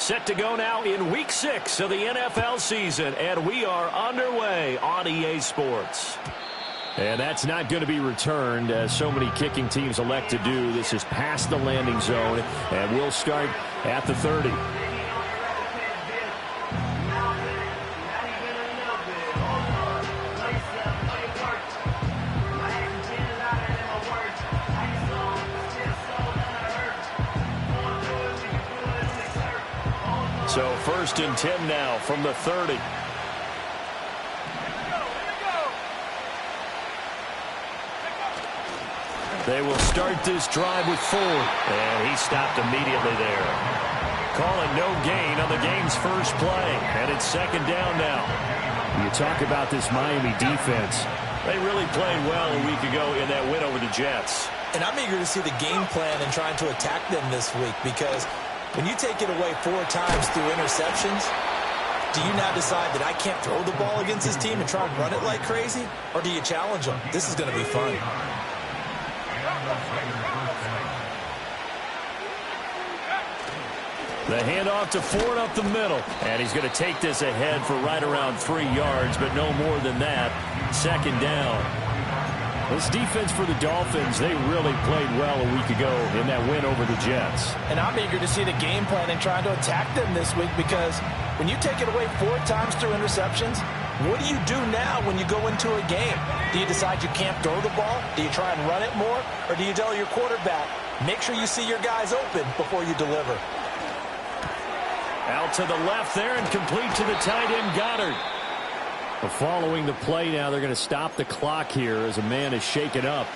Set to go now in Week 6 of the NFL season, and we are underway on EA Sports. And that's not going to be returned, as so many kicking teams elect to do. This is past the landing zone, and we'll start at the 30. So 1st and 10 now from the 30. They will start this drive with Ford. And he stopped immediately there. Calling no gain on the game's first play. And it's 2nd down now. You talk about this Miami defense. They really played well a week ago in that win over the Jets. And I'm eager to see the game plan and trying to attack them this week, because when you take it away 4 times through interceptions, do you now decide that I can't throw the ball against this team and try and run it like crazy? Or do you challenge them? This is going to be fun. The handoff to Ford up the middle. And he's going to take this ahead for right around 3 yards, but no more than that. 2nd down. This defense for the Dolphins, they really played well a week ago in that win over the Jets. And I'm eager to see the game plan and trying to attack them this week, because when you take it away 4 times through interceptions, what do you do now when you go into a game? Do you decide you can't throw the ball? Do you try and run it more? Or do you tell your quarterback, make sure you see your guys open before you deliver? Out to the left there and complete to the tight end, Goddard. Following the play now, they're going to stop the clock here as a man is shaken up.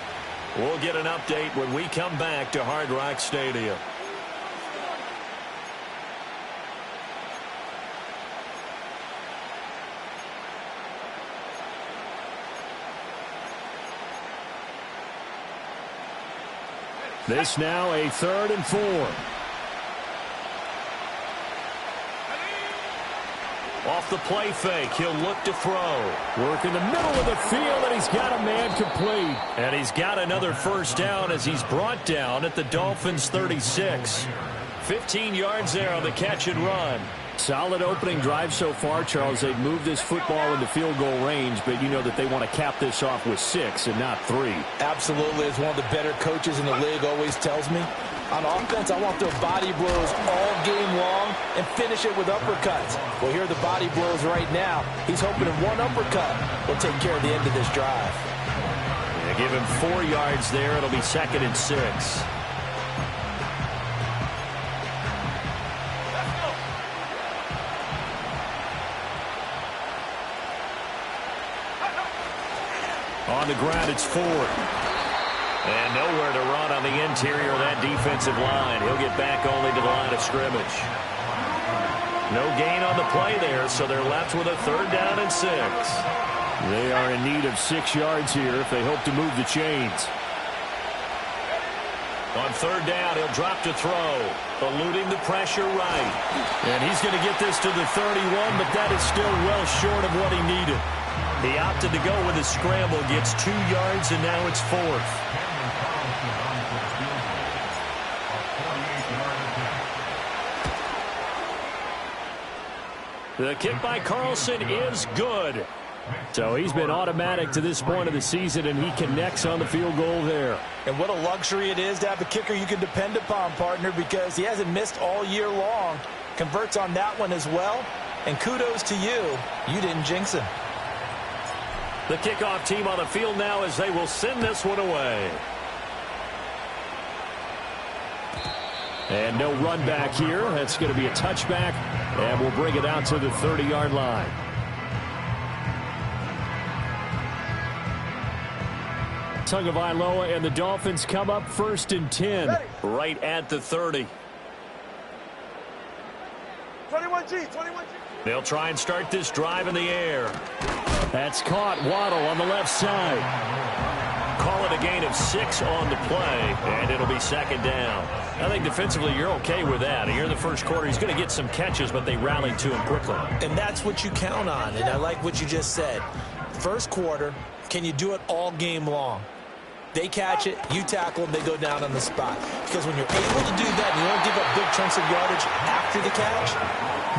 We'll get an update when we come back to Hard Rock Stadium. This now a 3rd and 4. Off the play fake, he'll look to throw. Work in the middle of the field, and he's got a man complete. And he's got another 1st down as he's brought down at the Dolphins' 36. 15 yards there on the catch and run. Solid opening drive so far, Charles. They've moved this football into field goal range, but you know that they want to cap this off with 6 and not 3. Absolutely. As one of the better coaches in the league always tells me, on offense, I want their body blows all game long and finish it with uppercuts. Well, here are the body blows right now. He's hoping in one uppercut will take care of the end of this drive. They give him 4 yards there. It'll be 2nd and 6. On the ground, it's Ford. And nowhere to run on the interior of that defensive line. He'll get back only to the line of scrimmage. No gain on the play there, so they're left with a 3rd down and 6. They are in need of 6 yards here if they hope to move the chains. On 3rd down, he'll drop to throw, eluding the pressure right. And he's going to get this to the 31, but that is still well short of what he needed. He opted to go with a scramble, gets 2 yards, and now it's 4th. The kick by Carlson is good. So he's been automatic to this point of the season, and he connects on the field goal there. And what a luxury it is to have a kicker you can depend upon, partner, because he hasn't missed all year long. Converts on that one as well. And kudos to you. You didn't jinx him. The kickoff team on the field now as they will send this one away. And no run back here. That's going to be a touchback, and we'll bring it out to the 30-yard line. Tagovailoa and the Dolphins come up 1st and 10, right at the 30. 21G. They'll try and start this drive in the air. That's caught. Waddle on the left side. Call it a gain of 6 on the play, and it'll be 2nd down. I think defensively you're okay with that. Here in the first quarter, he's going to get some catches, but they rallied to him quickly. And that's what you count on, and I like what you just said. First quarter, can you do it all game long? They catch it, you tackle them, they go down on the spot. Because when you're able to do that and you don't give up big chunks of yardage after the catch,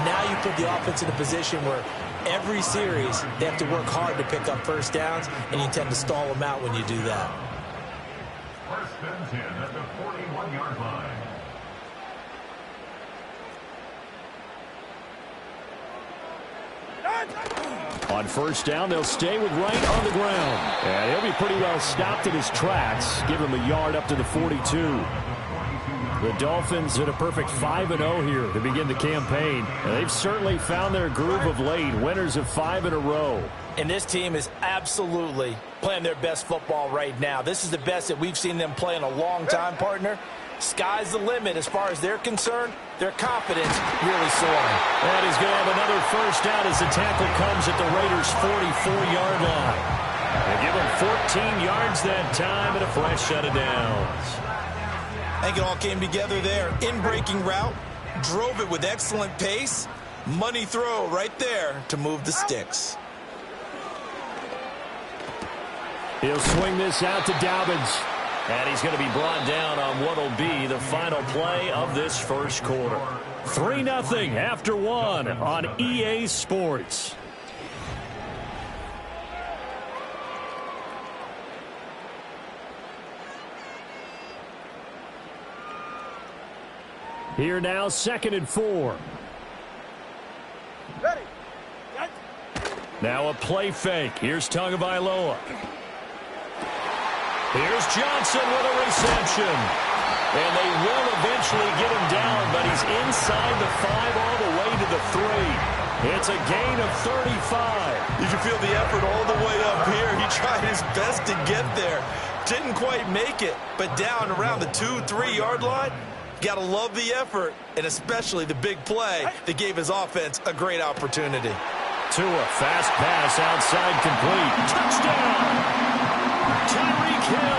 now you put the offense in a position where every series they have to work hard to pick up first downs, and you tend to stall them out when you do that. First and 10 at the 41-yard line. On first down, they'll stay with Wright on the ground. And he'll be pretty well stopped in his tracks. Give him a yard up to the 42. The Dolphins at a perfect 5-0 here to begin the campaign. And they've certainly found their groove of late. Winners of 5 in a row. And this team is absolutely playing their best football right now. This is the best that we've seen them play in a long time, partner. Sky's the limit as far as they're concerned. Their confidence really soaring. And he's going to have another first down as the tackle comes at the Raiders' 44-yard line. They give him 14 yards that time and a fresh set of downs. I think it all came together there. In-breaking route, drove it with excellent pace. Money throw right there to move the sticks. He'll swing this out to Dobbins. And he's going to be brought down on what will be the final play of this first quarter. 3-0 after 1 on EA Sports. Here now, 2nd and 4. Ready. Now a play fake. Here's Tagovailoa. Here's Johnson with a reception. And they will eventually get him down, but he's inside the 5 all the way to the 3. It's a gain of 35. You can feel the effort all the way up here. He tried his best to get there. Didn't quite make it, but down around the 2-3 yard line. Got to love the effort, and especially the big play that gave his offense a great opportunity. Tua, fast pass outside complete. Touchdown! Tyreek Hill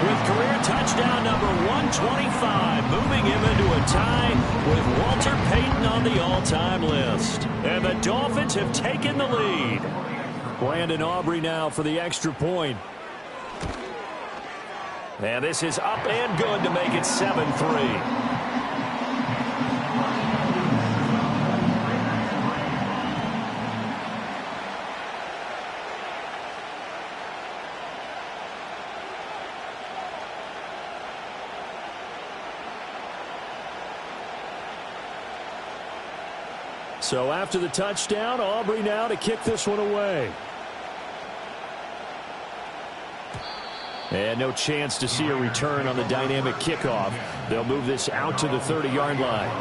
with career touchdown number 125, moving him into a tie with Walter Payton on the all-time list. And the Dolphins have taken the lead. Brandon Aubrey now for the extra point. And this is up and good to make it 7-3. So after the touchdown, Aubrey now to kick this one away. And no chance to see a return on the dynamic kickoff. They'll move this out to the 30-yard line.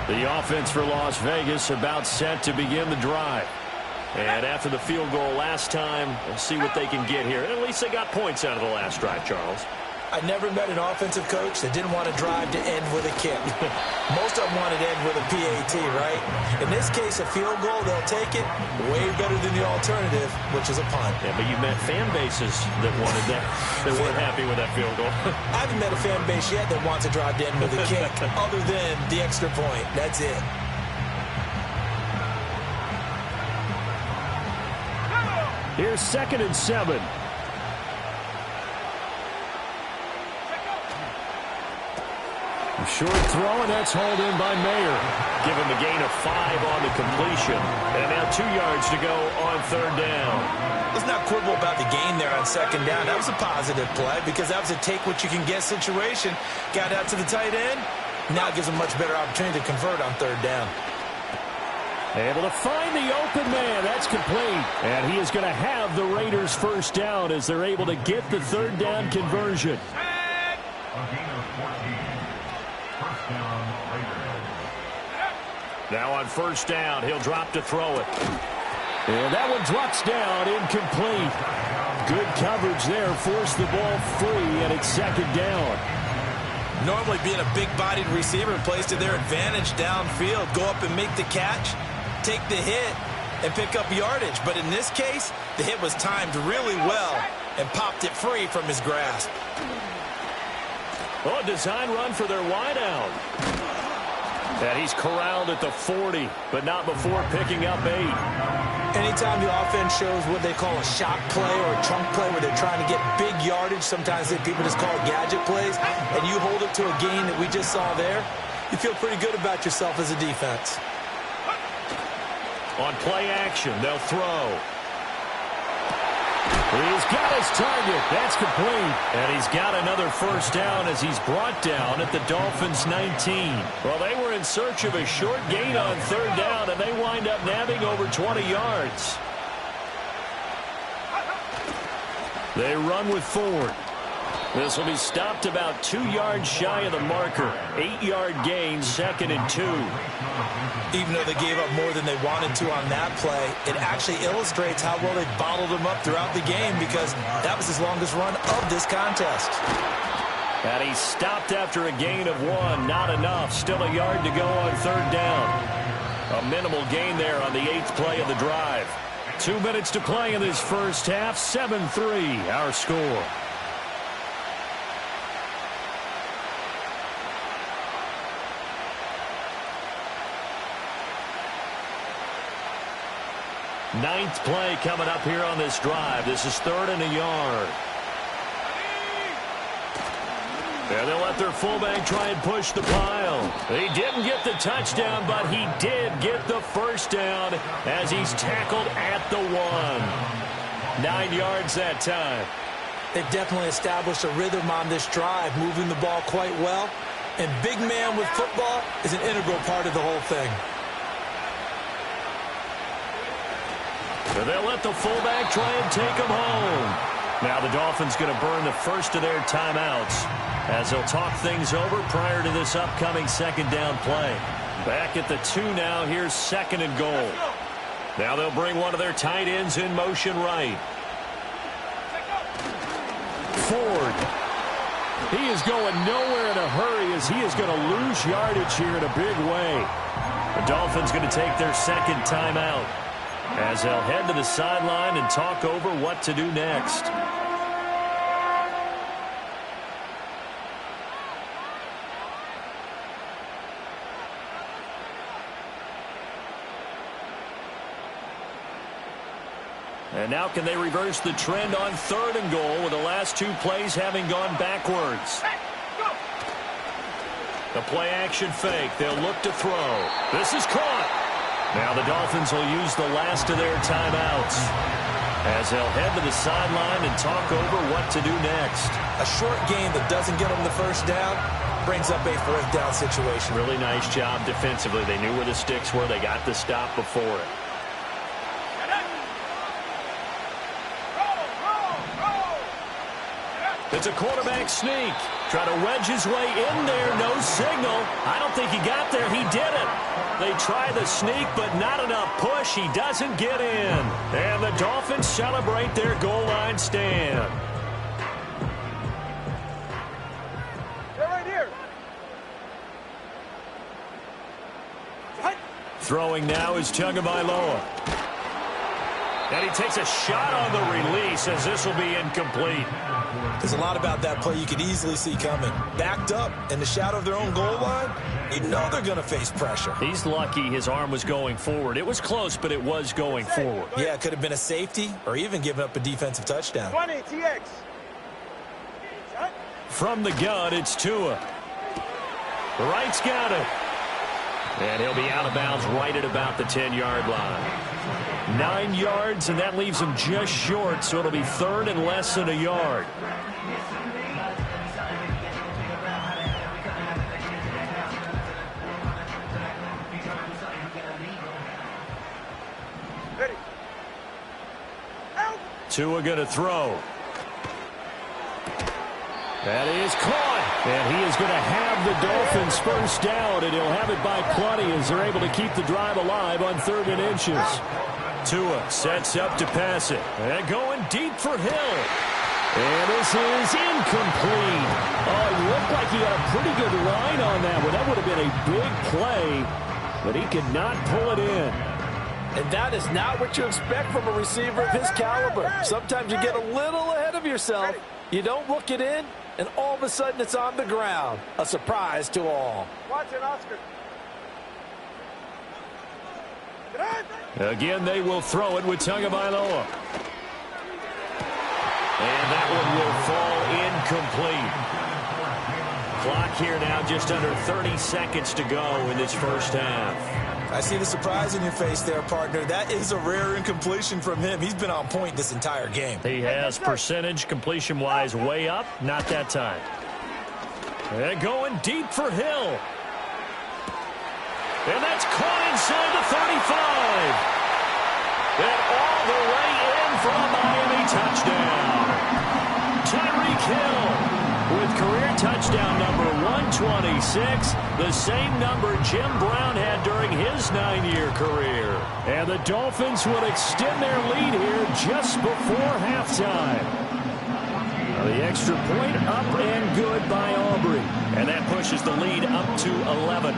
The offense for Las Vegas about set to begin the drive. And after the field goal last time, we'll see what they can get here. And at least they got points out of the last drive, Charles. I never met an offensive coach that didn't want to drive to end with a kick. Most of them wanted to end with a PAT, right? In this case, a field goal, they'll take it. Way better than the alternative, which is a punt. Yeah, but you met fan bases that wanted that. They weren't happy with that field goal. I haven't met a fan base yet that wants to drive to end with a kick, other than the extra point. That's it. Here's 2nd and 7. Short throw, and that's hauled in by Mayer. Give him a gain of 5 on the completion. And now 2 yards to go on 3rd down. Let's not quibble about the gain there on 2nd down. That was a positive play because that was a take-what-you-can-get situation. Got out to the tight end. Now it gives him a much better opportunity to convert on 3rd down. Able to find the open man. That's complete. And he is going to have the Raiders' first down as they're able to get the 3rd down conversion. Now on 1st down, he'll drop to throw it. And that one drops down, incomplete. Good coverage there, forced the ball free, and it's 2nd down. Normally being a big-bodied receiver plays to their advantage downfield. Go up and make the catch, take the hit, and pick up yardage. But in this case, the hit was timed really well and popped it free from his grasp. Oh, a design run for their wideout. And he's corralled at the 40, but not before picking up 8. Anytime the offense shows what they call a shot play or a trunk play where they're trying to get big yardage, sometimes people just call it gadget plays, and you hold it to a gain that we just saw there, you feel pretty good about yourself as a defense. On play action, they'll throw. He's got his target. That's complete. And he's got another first down as he's brought down at the Dolphins' 19. Well, they were in search of a short gain on third down, and they wind up nabbing over 20 yards. They run with Ford. This will be stopped about 2 yards shy of the marker. 8-yard gain, 2nd and 2. Even though they gave up more than they wanted to on that play, it actually illustrates how well they bottled them up throughout the game because that was his longest run of this contest. And he stopped after a gain of 1. Not enough. Still a yard to go on third down. A minimal gain there on the 8th play of the drive. 2 minutes to play in this first half. 7-3 our score. Ninth play coming up here on this drive. This is 3rd and a yard. And they'll let their fullback try and push the pile. He didn't get the touchdown, but he did get the first down as he's tackled at the 1. 9 yards that time. They've definitely established a rhythm on this drive, moving the ball quite well. And big man with football is an integral part of the whole thing. And they'll let the fullback try and take him home. Now the Dolphins going to burn the first of their timeouts as they'll talk things over prior to this upcoming second down play. Back at the 2 now. Here's 2nd and goal. Now they'll bring one of their tight ends in motion right. Ford. He is going nowhere in a hurry as he is going to lose yardage here in a big way. The Dolphins going to take their second timeout as they'll head to the sideline and talk over what to do next. And now can they reverse the trend on 3rd and goal with the last 2 plays having gone backwards? The play action fake. They'll look to throw. This is caught. Now the Dolphins will use the last of their timeouts as they'll head to the sideline and talk over what to do next. A short game that doesn't get them the first down brings up a 4th down situation. Really nice job defensively. They knew where the sticks were. They got the stop before it. It's a quarterback sneak. Try to wedge his way in there. No signal. I don't think he got there. He did it. They try the sneak, but not enough push. He doesn't get in. And the Dolphins celebrate their goal line stand. They're right here. Throwing now is Tagovailoa. And he takes a shot on the release as this will be incomplete. There's a lot about that play you could easily see coming. Backed up in the shadow of their own goal line, you know they're going to face pressure. He's lucky his arm was going forward. It was close, but it was going forward. Yeah, it could have been a safety or even given up a defensive touchdown. 20, TX. From the gun, it's Tua. Wright's got it. And he'll be out of bounds right at about the 10-yard line. 9 yards, and that leaves him just short, so it'll be 3rd and less than a yard. Ready. Out. Tua going to throw. That is caught. And he is going to have the Dolphins first down, and he'll have it by plenty as they're able to keep the drive alive on 3rd and inches. Tua sets up to pass it. And going deep for Hill. And this is incomplete. Oh, it looked like he had a pretty good line on that one. That would have been a big play, but he could not pull it in. And that is not what you expect from a receiver of his caliber. Sometimes you get a little ahead of yourself. You don't look it in, and all of a sudden it's on the ground. A surprise to all. Watch it, Oscar. Again, they will throw it with Tagovailoa. And that one will fall incomplete. Clock here now just under 30 seconds to go in this first half. I see the surprise in your face there, partner. That is a rare incompletion from him. He's been on point this entire game. He has percentage completion-wise way up. Not that time. And going deep for Hill. And that's caught inside the 35. And all the way in for a Miami touchdown. Tyreek Hill with career touchdown number 126, the same number Jim Brown had during his 9-year career. And the Dolphins will extend their lead here just before halftime. The extra point up and good by Aubrey. And that pushes the lead up to 11.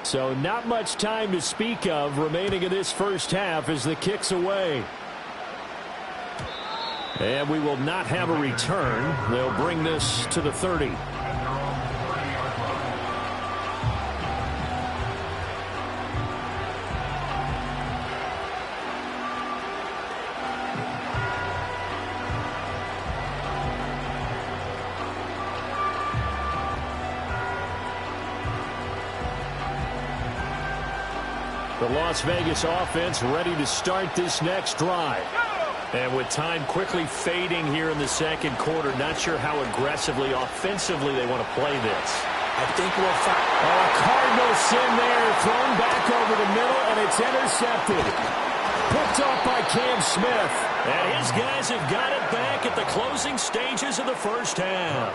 So not much time to speak of remaining in this first half as the kick's away. And we will not have a return. They'll bring this to the 30. The Las Vegas offense ready to start this next drive. And with time quickly fading here in the second quarter, not sure how aggressively, offensively they want to play this. I think we'll find... Oh, a Cardinal sin there, thrown back over the middle, and it's intercepted. Picked off by Cam Smith. And his guys have got it back at the closing stages of the first half.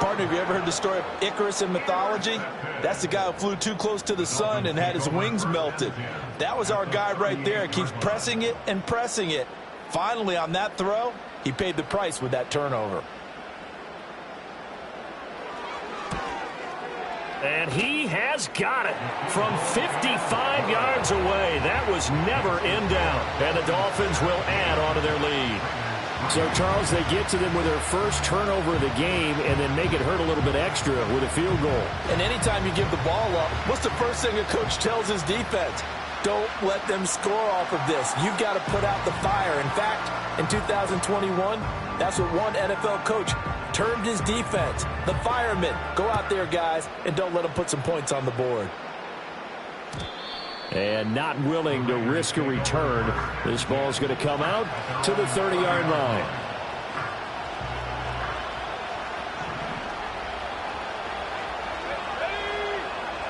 Partner, have you ever heard the story of Icarus in mythology? That's the guy who flew too close to the sun and had his wings melted. That was our guy right there. Keeps pressing it and pressing it. Finally, on that throw, he paid the price with that turnover. And he has got it from 55 yards away. That was never in doubt. And the Dolphins will add on to their lead. So, Charles, they get to them with their first turnover of the game and then make it hurt a little bit extra with a field goal. And anytime you give the ball up, what's the first thing a coach tells his defense? Don't let them score off of this. You've got to put out the fire. In fact, in 2021, that's what one NFL coach termed his defense. The firemen. Go out there, guys, and don't let them put some points on the board. And not willing to risk a return. This ball's going to come out to the 30-yard line.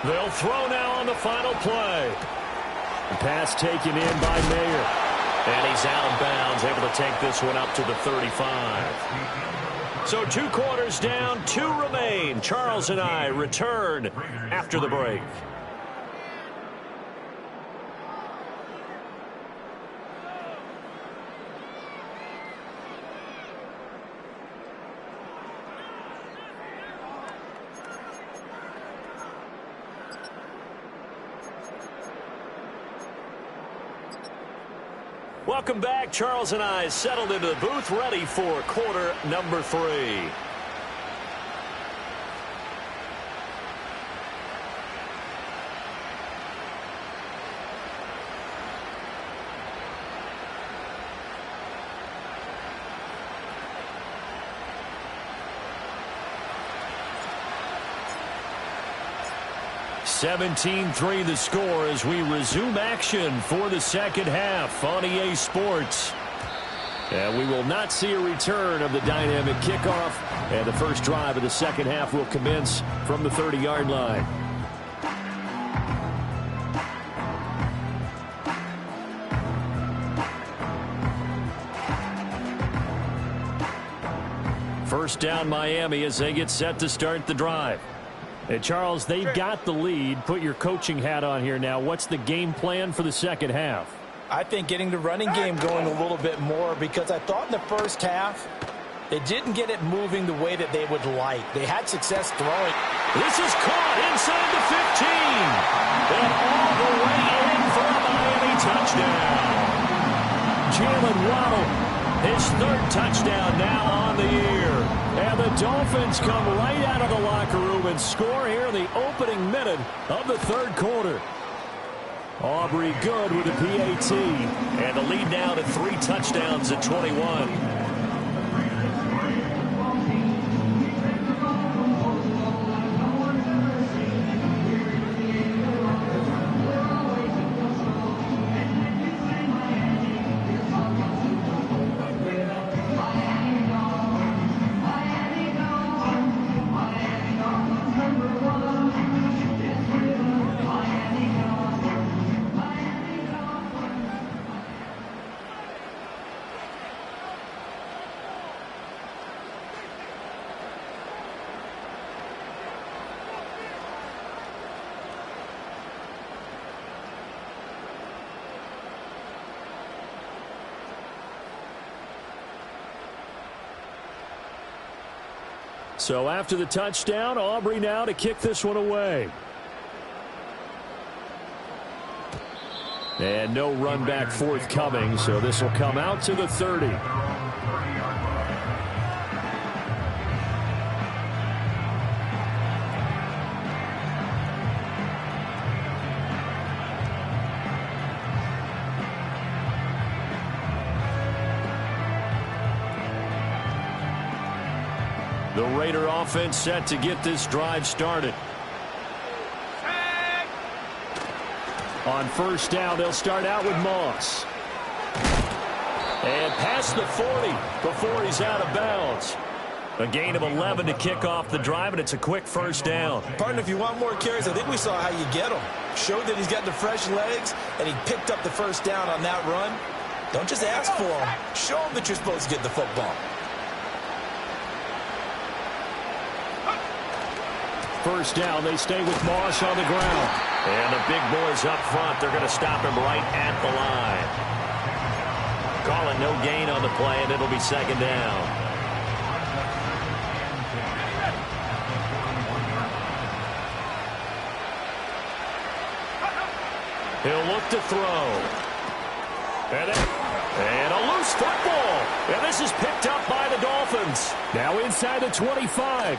They'll throw now on the final play. The pass taken in by Mayer. And he's out of bounds, able to take this one up to the 35. So 2 quarters down, 2 remain. Charles and I return after the break. Welcome back. Charles and I settled into the booth, ready for quarter number 3. (17-3) the score as we resume action for the second half on EA Sports. And we will not see a return of the dynamic kickoff. And the first drive of the second half will commence from the 30-yard line. First down Miami as they get set to start the drive. Hey, Charles, they've got the lead. Put your coaching hat on here now. What's the game plan for the second half? I think getting the running game going a little bit more, because I thought in the first half they didn't get it moving the way that they would like. They had success throwing. This is caught inside the 15. And all the way in for a Miami touchdown. Jalen Waddle, his third touchdown now on the year. And the Dolphins come right out of the locker room and score here in the opening minute of the third quarter. Aubrey good with a PAT. And the lead now to 3 touchdowns at 21. So after the touchdown, Aubrey now to kick this one away. And no run back forthcoming, so this will come out to the 30. The Raider offense set to get this drive started. On first down, they'll start out with Moss. And past the 40 before he's out of bounds. A gain of 11 to kick off the drive, and it's a quick first down. Partner, if you want more carries, I think we saw how you get him. Showed that he's got the fresh legs, and he picked up the first down on that run. Don't just ask for him. Show him that you're supposed to get the football. First down, they stay with Moss on the ground. And the big boys up front, they're going to stop him right at the line. Call it no gain on the play, and it'll be second down. He'll look to throw. And a loose football. And this is picked up by the Dolphins. Now inside the 25.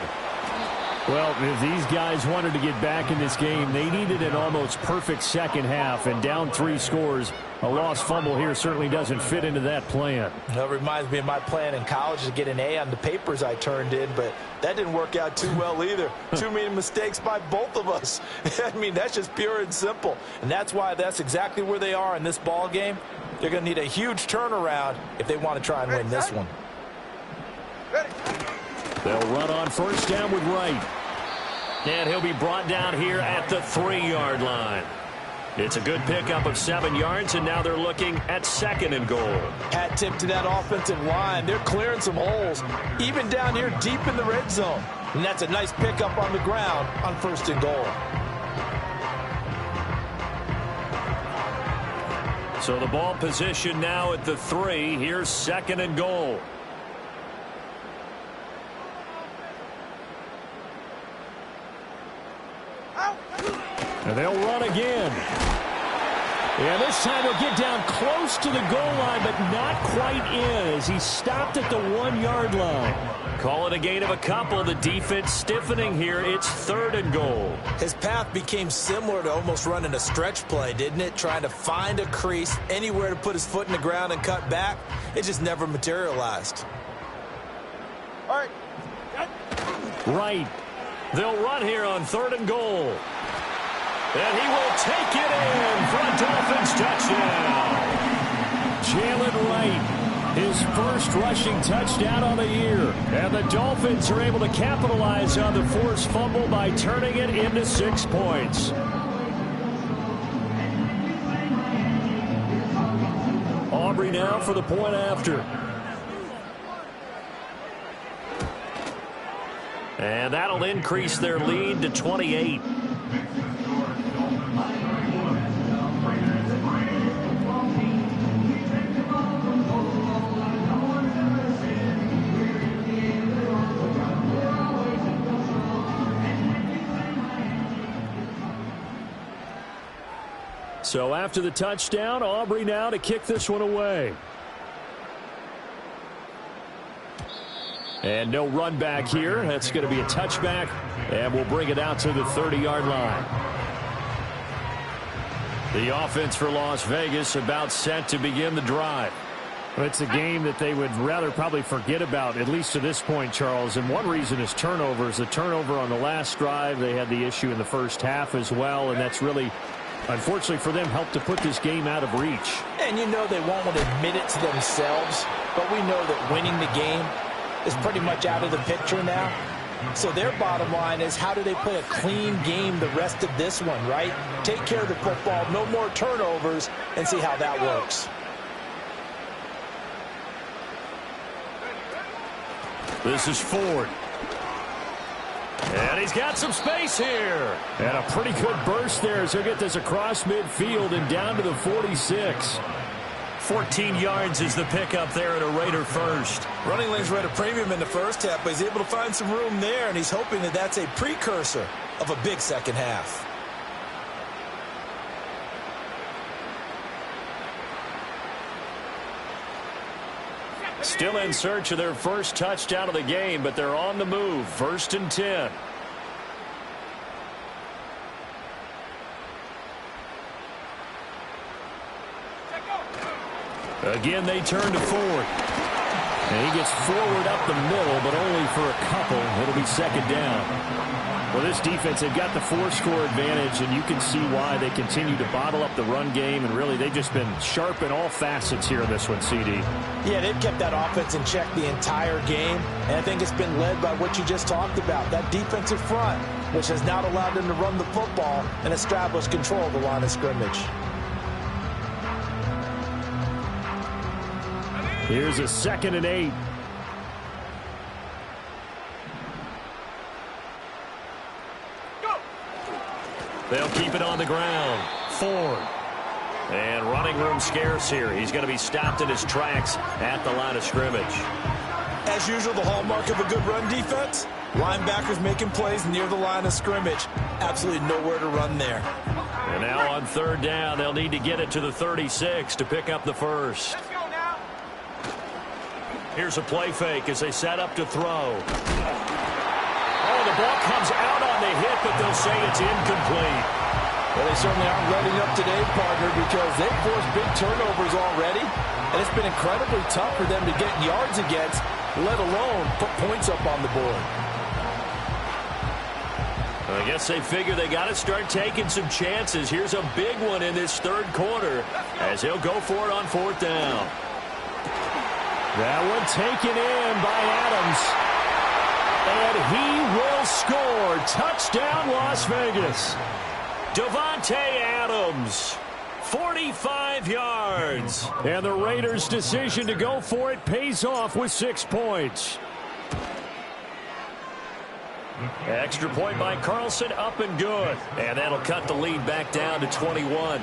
Well, if these guys wanted to get back in this game, they needed an almost perfect second half, and down 3 scores. A lost fumble here certainly doesn't fit into that plan. That reminds me of my plan in college to get an A on the papers I turned in, but that didn't work out too well either. Too many mistakes by both of us. I mean, that's just pure and simple, and that's why that's exactly where they are in this ball game. They're going to need a huge turnaround if they want to try and win this one. They'll run on first down with Wright. And he'll be brought down here at the 3-yard line. It's a good pickup of 7 yards, and now they're looking at second and goal. Hat tip to that offensive line. They're clearing some holes, even down here deep in the red zone. And that's a nice pickup on the ground on first and goal. So the ball position now at the 3. Here's second and goal. And they'll run again. And this time he'll get down close to the goal line, but not quite in as he stopped at the 1-yard line. Call it a gain of a couple. The defense stiffening here. It's third and goal. His path became similar to almost running a stretch play, didn't it? Trying to find a crease, anywhere to put his foot in the ground and cut back. It just never materialized. All right. Right. They'll run here on third and goal. And he will take it in for a Dolphins touchdown. Jalen Wright, his first rushing touchdown on the year. And the Dolphins are able to capitalize on the forced fumble by turning it into 6 points. Aubrey now for the point after. And that'll increase their lead to 28. So after the touchdown, Aubrey now to kick this one away. And no run back here. That's going to be a touchback, and we'll bring it out to the 30-yard line. The offense for Las Vegas about set to begin the drive. It's a game that they would rather probably forget about, at least to this point, Charles. And one reason is turnovers. The turnover on the last drive, they had the issue in the first half as well, and that's really, unfortunately for them, helped to put this game out of reach. And you know they won't want to admit it to themselves, but we know that winning the game is pretty much out of the picture now. So their bottom line is, how do they play a clean game the rest of this one, right? Take care of the football, no more turnovers, and see how that works. This is Ford. And he's got some space here. And a pretty good burst there as he'll get this across midfield and down to the 46. 14 yards is the pickup there at a Raider first. Running lanes were at a premium in the first half, but he's able to find some room there, and he's hoping that that's a precursor of a big second half. Still in search of their first touchdown of the game, but they're on the move. 1st and 10. Again, they turn to Ford. And he gets forward up the middle, but only for a couple. It'll be second down. Well, this defense, they've got the 4-score advantage, and you can see why they continue to bottle up the run game, and really they've just been sharp in all facets here in this one, CD. Yeah, they've kept that offense in check the entire game, and I think it's been led by what you just talked about, that defensive front, which has now allowed them to run the football and establish control of the line of scrimmage. Here's a 2nd and 8. They'll keep it on the ground. Ford. And running room scarce here. He's going to be stopped in his tracks at the line of scrimmage. As usual, the hallmark of a good run defense, linebackers making plays near the line of scrimmage. Absolutely nowhere to run there. And now on 3rd down, they'll need to get it to the 36 to pick up the first. Here's a play fake as they set up to throw. Oh, the ball comes out on the hit, but they'll say it's incomplete. Well, they certainly aren't letting up today, partner, because they've forced big turnovers already, and it's been incredibly tough for them to get yards against, let alone put points up on the board. I guess they figure they got to start taking some chances. Here's a big one in this 3rd quarter as he'll go for it on 4th down. That one taken in by Adams. And he will score. Touchdown, Las Vegas. Davante Adams, 45 yards. And the Raiders' decision to go for it pays off with 6 points. Extra point by Carlson, up and good. And that'll cut the lead back down to 21.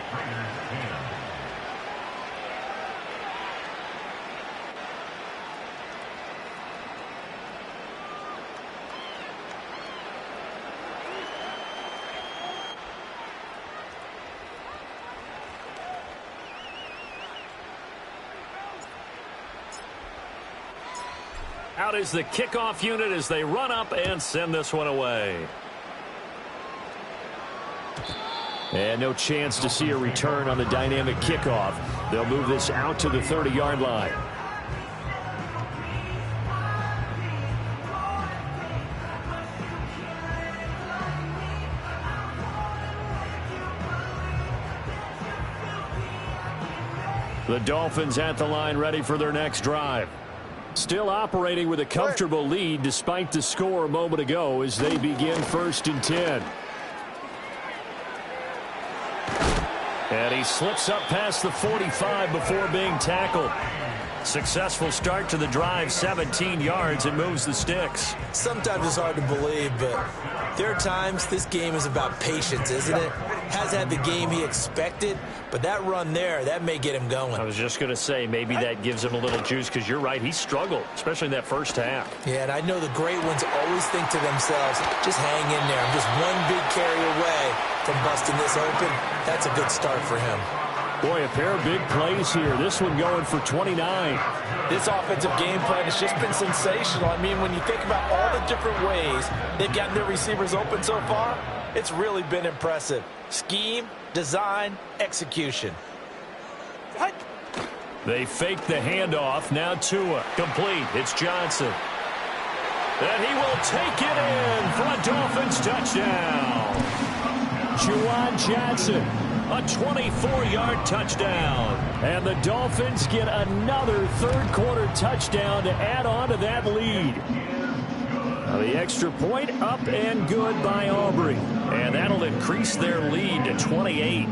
Out is the kickoff unit as they run up and send this one away. And no chance to see a return on the dynamic kickoff. They'll move this out to the 30-yard line. The Dolphins at the line, ready for their next drive. Still operating with a comfortable lead despite the score a moment ago as they begin 1st and 10. And he slips up past the 45 before being tackled. Successful start to the drive, 17 yards, and moves the sticks. Sometimes it's hard to believe, but there are times this game is about patience, isn't it? Has had the game he expected, but that run there, that may get him going. I was just going to say, maybe that gives him a little juice, because you're right, he struggled, especially in that first half. Yeah, and I know the great ones always think to themselves, just hang in there. I'm just one big carry away. from busting this open. That's a good start for him. Boy, a pair of big plays here. This one going for 29. This offensive game plan has just been sensational. I mean, when you think about all the different ways they've gotten their receivers open so far, it's really been impressive. Scheme, design, execution. They fake the handoff. Now Tua. Complete. It's Johnson. And he will take it in for a Dolphins touchdown. Juwan Johnson, a 24-yard touchdown. And the Dolphins get another third-quarter touchdown to add on to that lead. Now the extra point up and good by Aubrey. And that'll increase their lead to 28.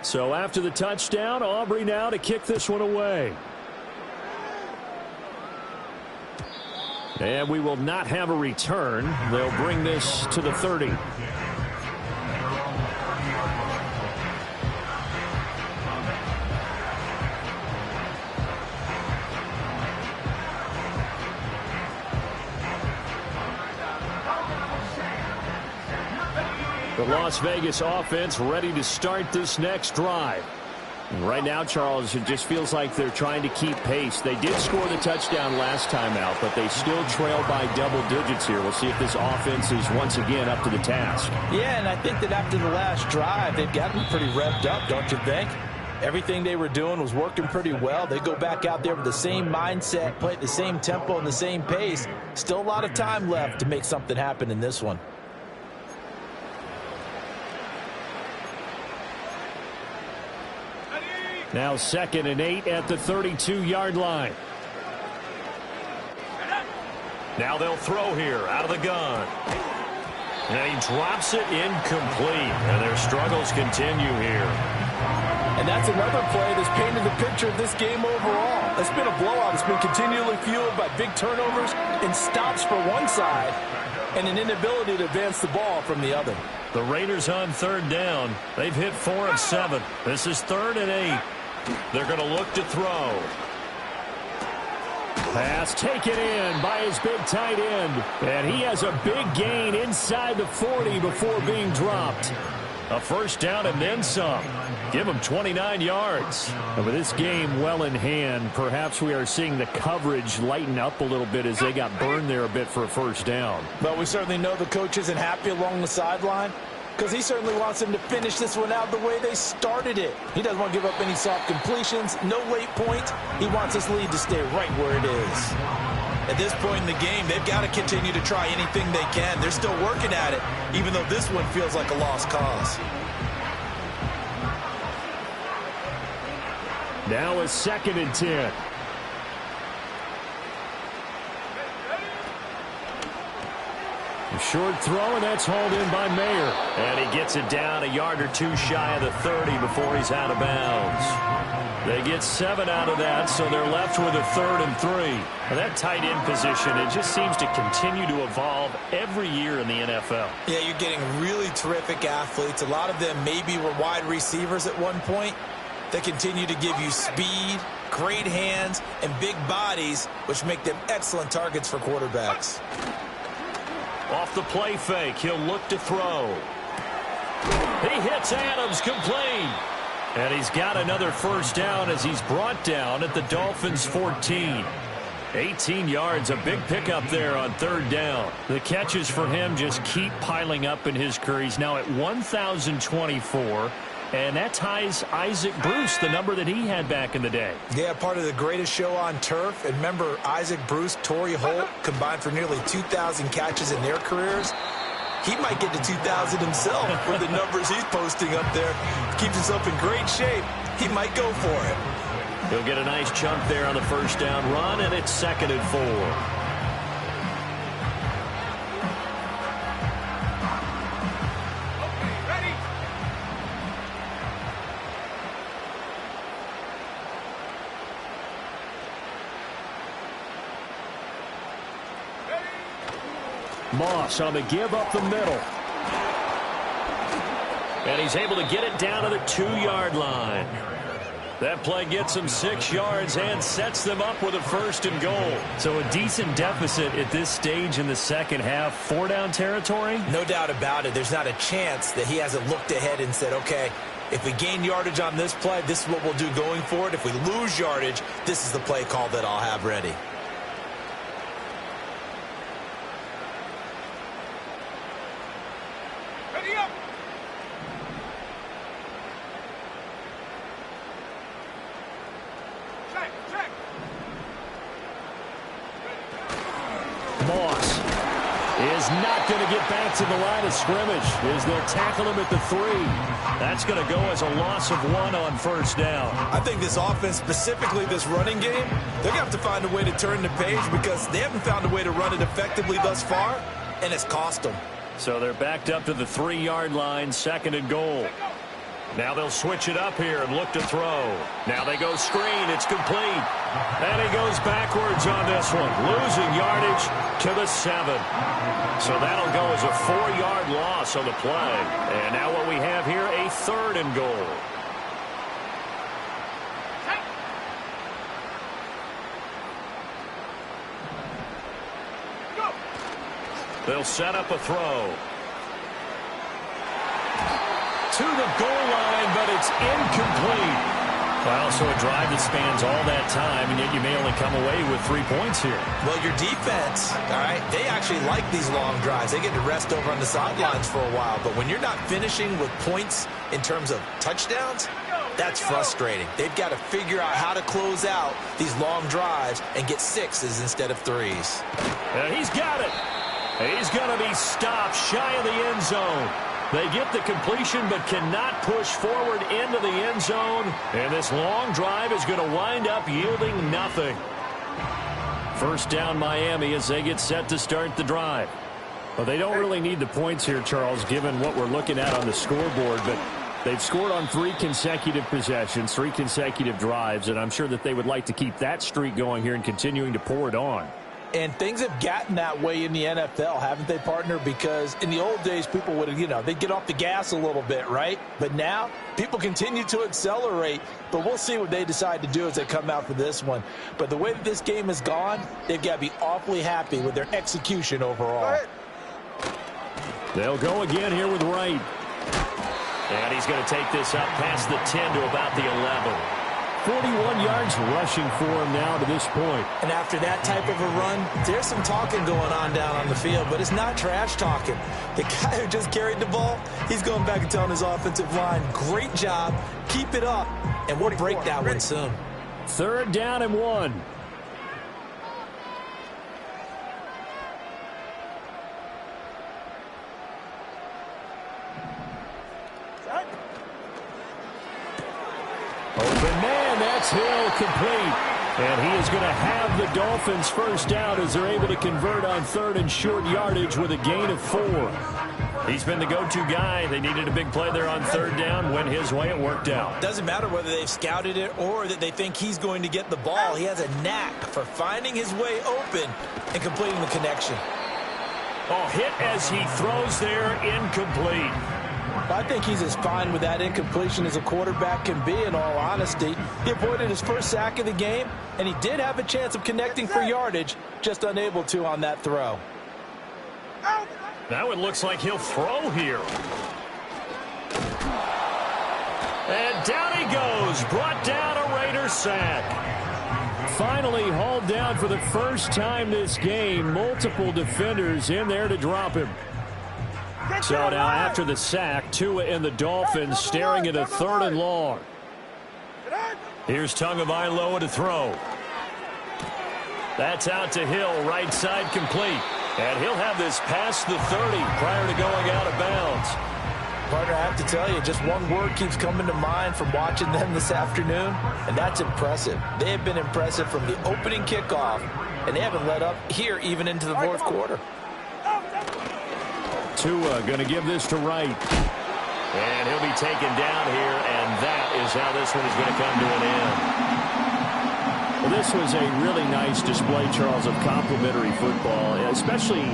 So after the touchdown, Aubrey now to kick this one away. And we will not have a return. They'll bring this to the 30. The Las Vegas offense ready to start this next drive. And right now, Charles, it just feels like they're trying to keep pace. They did score the touchdown last time out, but they still trail by double digits here. We'll see if this offense is once again up to the task. Yeah, and I think that after the last drive, they've gotten pretty revved up, don't you think? Everything they were doing was working pretty well. They go back out there with the same mindset, play at the same tempo and the same pace. Still a lot of time left to make something happen in this one. Now 2nd and 8 at the 32-yard line. Now they'll throw here out of the gun. And he drops it incomplete. And their struggles continue here. And that's another play that's painted the picture of this game overall. It's been a blowout. It's been continually fueled by big turnovers and stops for one side and an inability to advance the ball from the other. The Raiders on 3rd down. They've hit 4 of 7. This is 3rd and 8. They're going to look to throw. Pass taken in by his big tight end. And he has a big gain inside the 40 before being dropped. A first down and then some. Give him 29 yards. And with this game well in hand, perhaps we are seeing the coverage lighten up a little bit as they got burned there a bit for a first down. But we certainly know the coach isn't happy along the sideline because he certainly wants them to finish this one out the way they started it. He doesn't want to give up any soft completions, no late points. He wants this lead to stay right where it is. At this point in the game, they've got to continue to try anything they can. They're still working at it, even though this one feels like a lost cause. Now a 2nd and 10. A short throw, and that's hauled in by Mayer. And he gets it down a yard or two shy of the 30 before he's out of bounds. They get 7 out of that, so they're left with a 3rd and 3. And that tight end position, it just seems to continue to evolve every year in the NFL. Yeah, you're getting really terrific athletes. A lot of them maybe were wide receivers at one point. They continue to give you speed, great hands, and big bodies, which make them excellent targets for quarterbacks. Off the play fake, he'll look to throw. He hits Adams complete. And he's got another first down as he's brought down at the Dolphins' 14. 18 yards, a big pickup there on 3rd down. The catches for him just keep piling up in his career. He's now at 1,024. And that ties Isaac Bruce, the number that he had back in the day. Yeah, part of the greatest show on turf. And remember, Isaac Bruce, Torrey Holt combined for nearly 2,000 catches in their careers. He might get to 2,000 himself with the numbers he's posting up there. Keeps himself in great shape. He might go for it. He'll get a nice chunk there on the first down run, and it's 2nd and 4. Moss on the give up the middle. And he's able to get it down to the 2-yard line. That play gets him 6 yards and sets them up with a 1st and goal. So a decent deficit at this stage in the second half. 4-down territory? No doubt about it. There's not a chance that he hasn't looked ahead and said, okay, if we gain yardage on this play, this is what we'll do going forward. If we lose yardage, this is the play call that I'll have ready. Ready up. Check. Moss is not going to get back to the line of scrimmage as they'll tackle him at the 3. That's going to go as a loss of 1 on 1st down. I think this offense, specifically this running game, they're going to have to find a way to turn the page because they haven't found a way to run it effectively thus far, and it's cost them. So they're backed up to the 3-yard line, 2nd and goal. Now they'll switch it up here and look to throw. Now they go screen. It's complete. And he goes backwards on this one, losing yardage to the 7. So that'll go as a 4-yard loss on the play. And now what we have here, a 3rd and goal. They'll set up a throw. To the goal line, but it's incomplete. Well, so a drive that spans all that time, and yet you may only come away with 3 points here. Well, your defense, all right, they actually like these long drives. They get to rest over on the sidelines for a while. But when you're not finishing with points in terms of touchdowns, that's frustrating. They've got to figure out how to close out these long drives and get 6s instead of 3s. And he's got it. He's going to be stopped shy of the end zone. They get the completion but cannot push forward into the end zone. And this long drive is going to wind up yielding nothing. 1st down Miami as they get set to start the drive. Well, they don't really need the points here, Charles, given what we're looking at on the scoreboard. But they've scored on 3 consecutive possessions, 3 consecutive drives. And I'm sure that they would like to keep that streak going here and continuing to pour it on. And things have gotten that way in the NFL, haven't they, partner? Because in the old days, people would, they'd get off the gas a little bit, right? But now, people continue to accelerate. But we'll see what they decide to do as they come out for this one. But the way that this game has gone, they've got to be awfully happy with their execution overall. They'll go again here with Wright. And he's going to take this up past the 10 to about the 11. 41 yards rushing for him now to this point. And after that type of a run, there's some talking going on down on the field, but it's not trash talking. The guy who just carried the ball, he's going back and telling his offensive line, great job, keep it up, and we'll break that one soon. 3rd down and 1. Open man, that's Hill, complete. And he is going to have the Dolphins 1st down as they're able to convert on 3rd and short yardage with a gain of 4. He's been the go-to guy. They needed a big play there on 3rd down. Went his way, it worked out. Doesn't matter whether they've scouted it or that they think he's going to get the ball. He has a knack for finding his way open and completing the connection. Oh, hit as he throws there, incomplete. I think he's as fine with that incompletion as a quarterback can be, in all honesty. He avoided his 1st sack of the game, and he did have a chance of connecting for yardage, just unable to on that throw. Now it looks like he'll throw here. And down he goes, brought down a Raider sack. Finally hauled down for the 1st time this game. Multiple defenders in there to drop him. So now after the sack, Tua and the Dolphins staring at a 3rd and long. Here's Tagovailoa to throw. That's out to Hill, right side complete. And he'll have this past the 30 prior to going out of bounds. Partner, I have to tell you, just one word keeps coming to mind from watching them this afternoon, and that's impressive. They have been impressive from the opening kickoff, and they haven't let up here even into the 4th quarter. Tua going to give this to Wright. And he'll be taken down here, and that is how this one is going to come to an end. Well, this was a really nice display, Charles, of complimentary football, especially